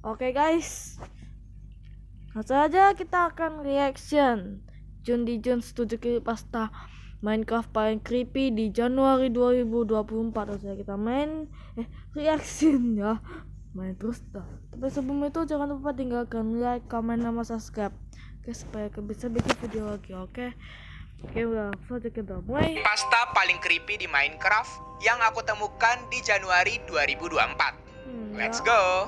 Oke guys, langsung aja kita akan reaction Jun di Jun Studio Creepypasta Minecraft paling creepy di Januari 2024. Langsung kita main reaction ya, main terus dah. Tapi sebelum itu jangan lupa tinggalkan like, comment, sama subscribe, oke, supaya bisa bikin video lagi. Oke, udah langsung aja kita mulai. Pasta paling creepy di Minecraft yang aku temukan di Januari 2024. Let's go.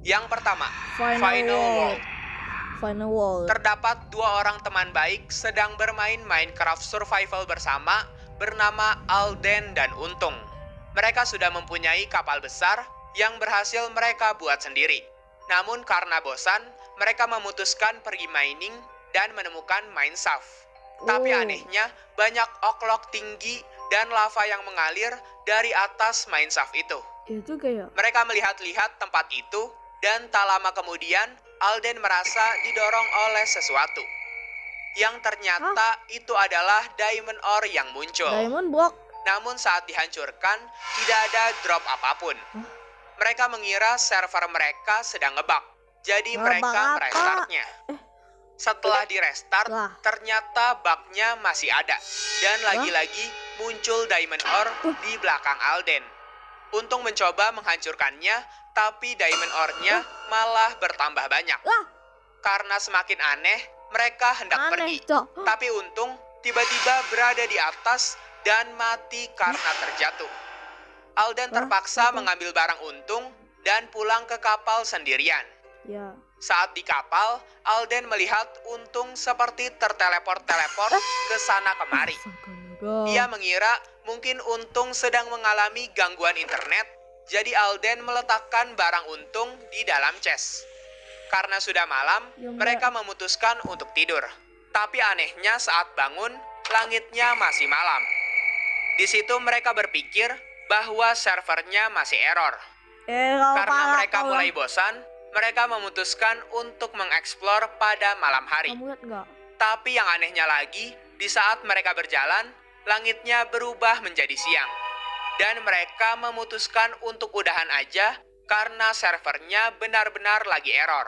Yang pertama, Final World. Terdapat dua orang teman baik sedang bermain Minecraft Survival bersama bernama Alden dan Untung. Mereka sudah mempunyai kapal besar yang berhasil mereka buat sendiri. Namun karena bosan, mereka memutuskan pergi mining dan menemukan mineshaft. Tapi anehnya, banyak oklok tinggi dan lava yang mengalir dari atas mineshaft itu. Itu kayak Mereka melihat-lihat tempat itu dan tak lama kemudian Alden merasa didorong oleh sesuatu. Yang ternyata itu adalah diamond ore yang muncul. diamond block. Namun saat dihancurkan, tidak ada drop apapun. Mereka mengira server mereka sedang ngebug. Jadi mereka merestartnya. Setelah direstart, ternyata bugnya masih ada. Dan lagi-lagi muncul diamond ore di belakang Alden. Untung mencoba menghancurkannya, tapi diamond ore-nya malah bertambah banyak. Karena semakin aneh, mereka hendak pergi. Tapi Untung tiba-tiba berada di atas dan mati karena terjatuh. Alden terpaksa mengambil barang Untung dan pulang ke kapal sendirian. Ya. Saat di kapal, Alden melihat Untung seperti terteleport ke sana kemari. Dia mengira mungkin Untung sedang mengalami gangguan internet, jadi Alden meletakkan barang Untung di dalam chest. Karena sudah malam, mereka memutuskan untuk tidur. Tapi anehnya saat bangun, langitnya masih malam. Di situ mereka berpikir bahwa servernya masih error. Karena mereka mulai bosan, mereka memutuskan untuk mengeksplor pada malam hari. Kamu lihat nggak? Tapi yang anehnya lagi, di saat mereka berjalan, langitnya berubah menjadi siang. Dan mereka memutuskan untuk udahan aja karena servernya benar-benar lagi error.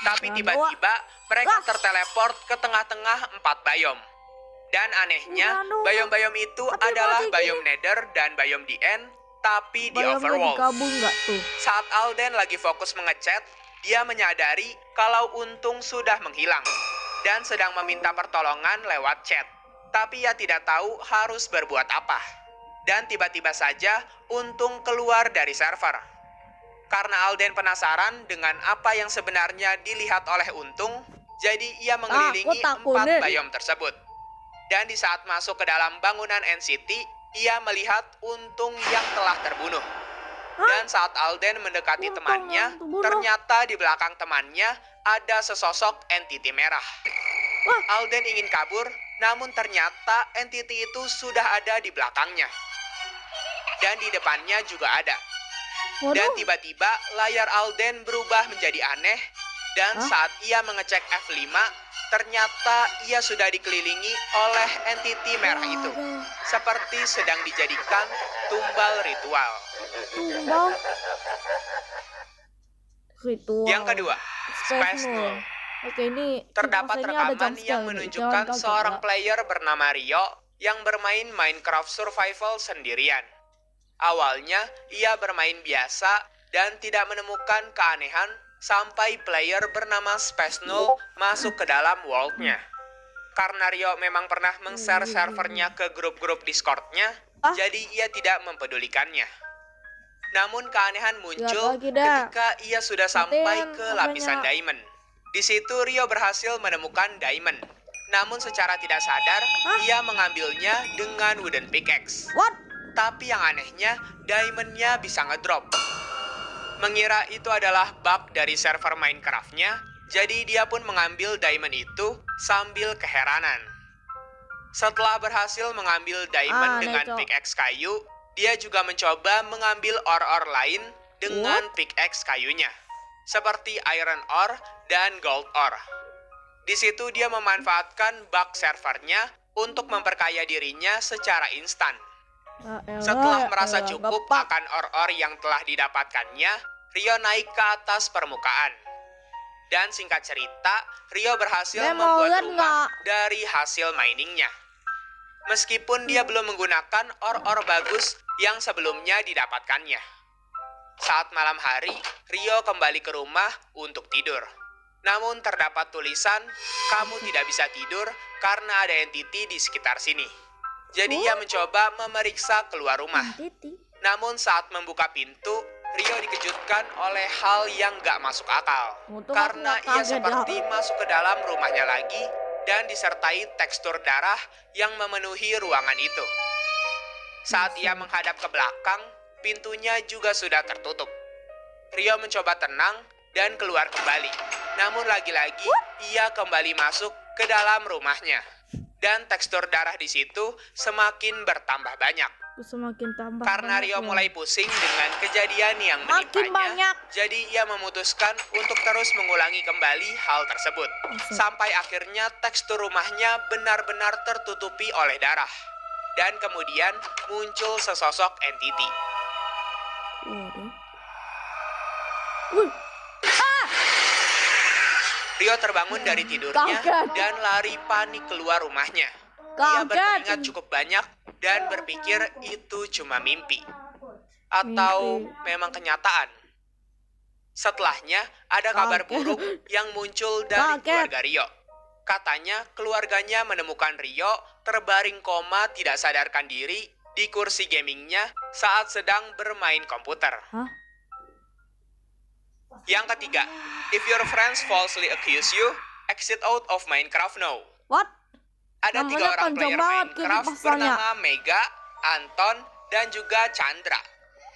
Tapi tiba-tiba mereka terteleport ke tengah-tengah 4 biom. Dan anehnya, biom-biom itu adalah biom Nether dan biom The End, tapi di Overworld. Saat Alden lagi fokus mengechat, dia menyadari kalau Untung sudah menghilang dan sedang meminta pertolongan lewat chat. Tapi ia tidak tahu harus berbuat apa. Dan tiba-tiba saja Untung keluar dari server. Karena Alden penasaran dengan apa yang sebenarnya dilihat oleh Untung, jadi ia mengelilingi 4 biom tersebut. Dan di saat masuk ke dalam bangunan NCT, ia melihat Untung yang telah terbunuh. Dan saat Alden mendekati temannya, ternyata di belakang temannya ada sesosok entiti merah. Alden ingin kabur, namun ternyata entiti itu sudah ada di belakangnya. Dan di depannya juga ada. Dan tiba-tiba layar Alden berubah menjadi aneh. Dan saat ia mengecek F5, ternyata ia sudah dikelilingi oleh entiti merah itu. Seperti sedang dijadikan tumbal ritual. Yang kedua, Space Null. Oke, ini terdapat rekaman yang menunjukkan seorang player bernama Rio yang bermain Minecraft Survival sendirian. Awalnya, ia bermain biasa dan tidak menemukan keanehan sampai player bernama Space Null masuk ke dalam world-nya. Karena Rio memang pernah meng-share servernya ke grup-grup Discord-nya, jadi ia tidak mempedulikannya. Namun keanehan muncul ketika ia sudah sampai ke lapisan diamond. Di situ Rio berhasil menemukan diamond. Namun secara tidak sadar, ia mengambilnya dengan wooden pickaxe. Tapi yang anehnya, diamondnya bisa ngedrop. Mengira itu adalah bug dari server Minecraft-nya, jadi dia pun mengambil diamond itu sambil keheranan. Setelah berhasil mengambil diamond dengan pickaxe kayu, dia juga mencoba mengambil ore-ore lain dengan pickaxe kayunya, seperti iron ore dan gold ore. Di situ dia memanfaatkan bug servernya untuk memperkaya dirinya secara instan. Setelah merasa cukup akan ore-ore yang telah didapatkannya, Rio naik ke atas permukaan. Dan singkat cerita, Rio berhasil mau membuat lihat rumah nggak? dari hasil miningnya. Meskipun dia belum menggunakan or-or bagus yang sebelumnya didapatkannya. Saat malam hari, Rio kembali ke rumah untuk tidur. Namun terdapat tulisan, kamu tidak bisa tidur karena ada entiti di sekitar sini. Jadi ia mencoba memeriksa keluar rumah. Titi. Namun saat membuka pintu, Rio dikejutkan oleh hal yang gak masuk akal. Untung aku Karena nggak ia kaget seperti ya. masuk ke dalam rumahnya lagi dan disertai tekstur darah yang memenuhi ruangan itu. Saat ia menghadap ke belakang, pintunya juga sudah tertutup. Rio mencoba tenang dan keluar kembali. Namun lagi-lagi ia kembali masuk ke dalam rumahnya. Dan tekstur darah di situ semakin bertambah banyak. Semakin tambah. Karena banyak Rio ya. mulai pusing dengan kejadian yang Makin menimpanya, banyak. jadi ia memutuskan untuk terus mengulangi kembali hal tersebut. Buset. Sampai akhirnya tekstur rumahnya benar-benar tertutupi oleh darah. Dan kemudian muncul sesosok entiti. Waduh. Rio terbangun dari tidurnya Kaget. dan lari panik keluar rumahnya. Ia Kaget. berkeringat cukup banyak dan berpikir itu cuma mimpi. Atau memang kenyataan. Setelahnya, ada kabar Kaget. buruk yang muncul dari Kaget. keluarga Rio. Katanya, keluarganya menemukan Rio terbaring koma tidak sadarkan diri di kursi gamingnya saat sedang bermain komputer. Hah? Yang ketiga, if your friends falsely accuse you, exit out of Minecraft now. What? Ada Namanya 3 orang panjang player banget Minecraft kehidupannya. bernama Mega, Anton, dan juga Chandra.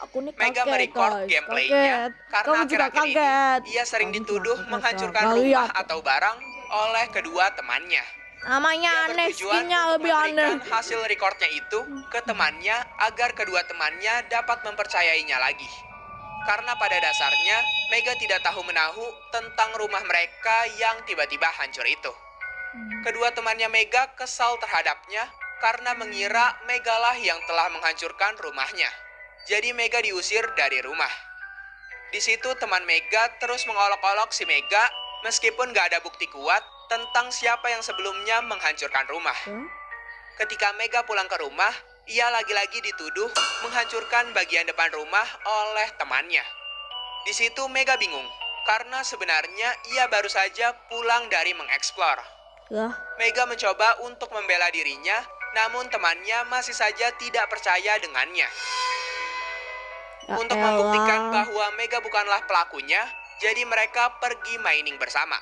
Aku nih Mega kaget, merecord guys. gameplaynya Kaget. karena Kamu juga akhir-akhir kaget. ini ia sering Kamu dituduh juga kaget, menghancurkan Kak. rumah Lihat. atau barang oleh kedua temannya. Namanya Ia aneh, bertujuan skinnya untuk lebih aneh. memberikan hasil recordnya itu ke temannya agar kedua temannya dapat mempercayainya lagi. Karena pada dasarnya, Mega tidak tahu menahu tentang rumah mereka yang tiba-tiba hancur itu. Kedua temannya Mega kesal terhadapnya karena mengira Megalah yang telah menghancurkan rumahnya. Jadi Mega diusir dari rumah. Di situ teman Mega terus mengolok-olok si Mega meskipun gak ada bukti kuat tentang siapa yang sebelumnya menghancurkan rumah. Hah? Ketika Mega pulang ke rumah, ia lagi-lagi dituduh menghancurkan bagian depan rumah oleh temannya. Di situ Mega bingung, karena sebenarnya ia baru saja pulang dari mengeksplor. Lah, Mega mencoba untuk membela dirinya, namun temannya masih saja tidak percaya dengannya. ya Untuk elah. membuktikan bahwa Mega bukanlah pelakunya, jadi mereka pergi mining bersama.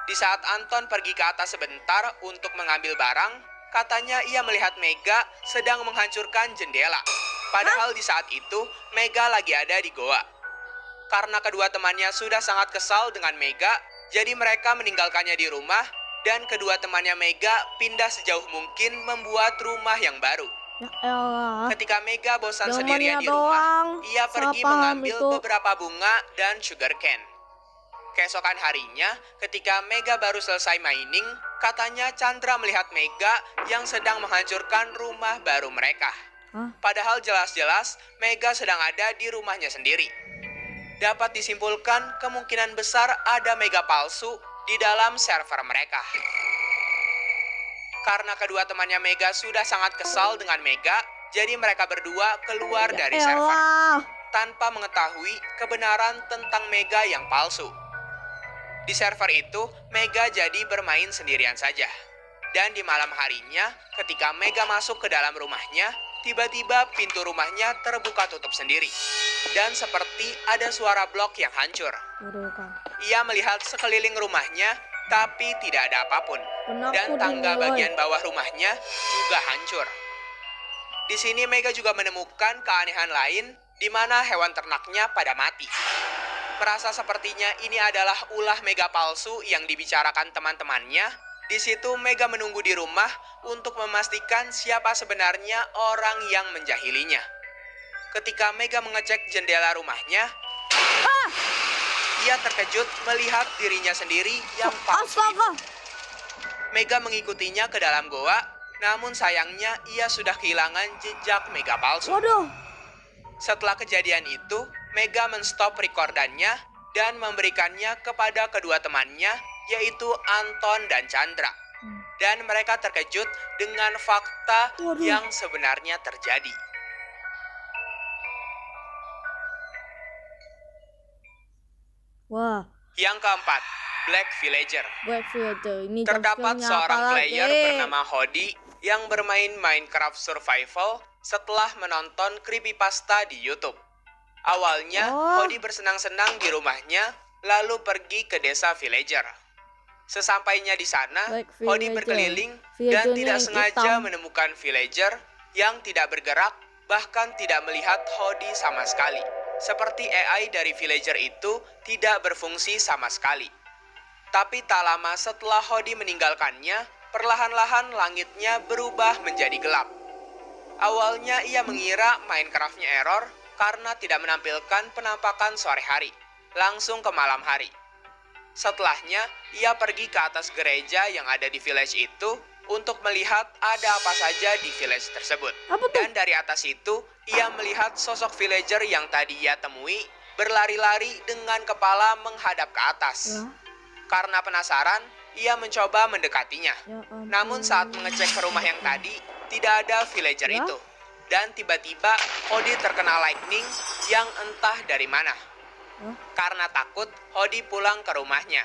Di saat Anton pergi ke atas sebentar untuk mengambil barang, katanya ia melihat Mega sedang menghancurkan jendela. Padahal di saat itu, Mega lagi ada di goa. Karena kedua temannya sudah sangat kesal dengan Mega, jadi mereka meninggalkannya di rumah, dan kedua temannya Mega pindah sejauh mungkin membuat rumah yang baru. Ya elah. Ketika Mega bosan Zamannya sendirian di doang. rumah, ia pergi Siapa mengambil itu? beberapa bunga dan sugar cane. Keesokan harinya, ketika Mega baru selesai mining, katanya Chandra melihat Mega yang sedang menghancurkan rumah baru mereka. Hah? Padahal jelas-jelas Mega sedang ada di rumahnya sendiri. Dapat disimpulkan kemungkinan besar ada Mega palsu di dalam server mereka. Karena kedua temannya Mega sudah sangat kesal dengan Mega, jadi mereka berdua keluar Ya dari server elah. tanpa mengetahui kebenaran tentang Mega yang palsu. Di server itu, Mega jadi bermain sendirian saja. Dan di malam harinya, ketika Mega masuk ke dalam rumahnya, tiba-tiba pintu rumahnya terbuka tutup sendiri. Dan seperti ada suara blok yang hancur. Waduh, Kang. Ia melihat sekeliling rumahnya, tapi tidak ada apapun. Penakut Dan tangga ini, woy. bagian bawah rumahnya juga hancur. Di sini Mega juga menemukan keanehan lain, di mana hewan ternaknya pada mati. Merasa sepertinya ini adalah ulah Mega palsu yang dibicarakan teman-temannya. Di situ Mega menunggu di rumah untuk memastikan siapa sebenarnya orang yang menjahilinya. Ketika Mega mengecek jendela rumahnya, ia terkejut melihat dirinya sendiri yang palsu. Astaga. Mega mengikutinya ke dalam goa, namun sayangnya ia sudah kehilangan jejak Mega palsu. Waduh. Setelah kejadian itu, Mega menstop rekordannya dan memberikannya kepada kedua temannya, yaitu Anton dan Chandra. Dan mereka terkejut dengan fakta Waduh. yang sebenarnya terjadi. Wah, Yang keempat, Black Villager. Black Villager ini Terdapat jumpscare-nya seorang apa player lagi? bernama Hody yang bermain Minecraft Survival setelah menonton creepypasta di YouTube. Awalnya, Oh. Hody bersenang-senang di rumahnya, lalu pergi ke desa villager. Sesampainya di sana, Black Hody Villager. berkeliling dan Villagernya tidak yang sengaja hitam. menemukan villager yang tidak bergerak, bahkan tidak melihat Hody sama sekali. Seperti AI dari villager itu tidak berfungsi sama sekali. Tapi tak lama setelah Hody meninggalkannya, perlahan-lahan langitnya berubah menjadi gelap. Awalnya ia mengira Minecraft-nya error karena tidak menampilkan penampakan sore hari, langsung ke malam hari. Setelahnya, ia pergi ke atas gereja yang ada di village itu untuk melihat ada apa saja di village tersebut. Apa tuh? Dan dari atas itu, ia melihat sosok villager yang tadi ia temui berlari-lari dengan kepala menghadap ke atas. Lah, Karena penasaran, ia mencoba mendekatinya. ya ampun. Namun saat mengecek ke rumah yang tadi, tidak ada villager Lah? itu. Dan tiba-tiba Hody terkena lightning yang entah dari mana. Hah? Karena takut, Hody pulang ke rumahnya.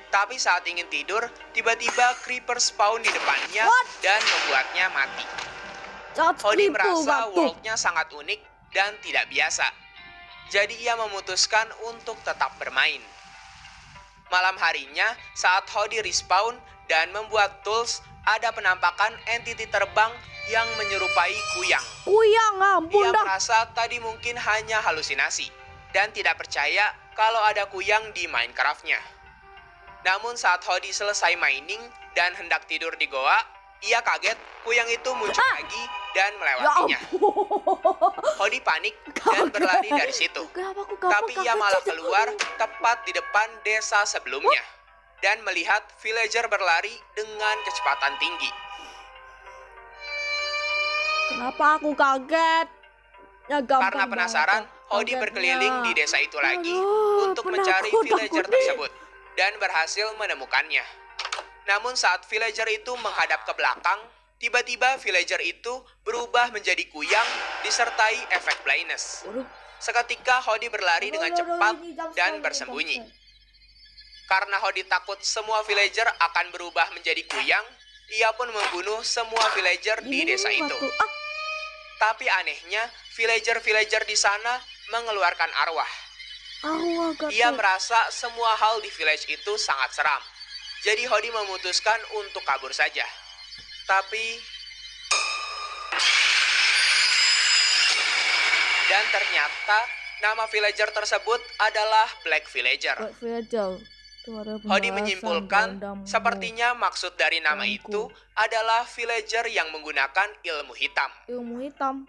Tapi saat ingin tidur, tiba-tiba creeper spawn di depannya What? dan membuatnya mati. Cat Hody kripo, merasa Batu. world-nya sangat unik dan tidak biasa. Jadi ia memutuskan untuk tetap bermain. Malam harinya, saat Hody respawn dan membuat tools, ada penampakan entiti terbang yang menyerupai kuyang. Kuyang, ampun Ia dah. merasa tadi mungkin hanya halusinasi dan tidak percaya kalau ada kuyang di Minecraft-nya. Namun saat Hody selesai mining dan hendak tidur di goa, ia kaget kuyang itu muncul lagi dan Ya melewatinya. ampun. Hody panik dan berlari dari situ. Kenapa aku Tapi ia malah kaget? keluar tepat di depan desa sebelumnya dan melihat villager berlari dengan kecepatan tinggi. Kenapa aku kaget? Ya gampang Karena penasaran, banget Hody kagetnya. berkeliling di desa itu lagi Aduh, untuk penakut mencari aku villager nih. tersebut dan berhasil menemukannya. Namun saat villager itu menghadap ke belakang, tiba-tiba villager itu berubah menjadi kuyang disertai efek blindness. Waduh. Seketika Hody berlari dengan Aduh, cepat ini jumpscare, dan ini bersembunyi. jumpscare. Karena Hody takut semua villager akan berubah menjadi kuyang, ia pun membunuh semua villager di Ini desa itu. Batu. Tapi anehnya, villager-villager di sana mengeluarkan arwah. Arwah gatot. Ia merasa semua hal di village itu sangat seram. Jadi Hody memutuskan untuk kabur saja. Tapi... Dan ternyata nama villager tersebut adalah Black Villager. Black Villager. Itu ada Hody pembahasan menyimpulkan, gundam. sepertinya maksud dari nama Gundamku. itu adalah villager yang menggunakan ilmu hitam. Ilmu hitam.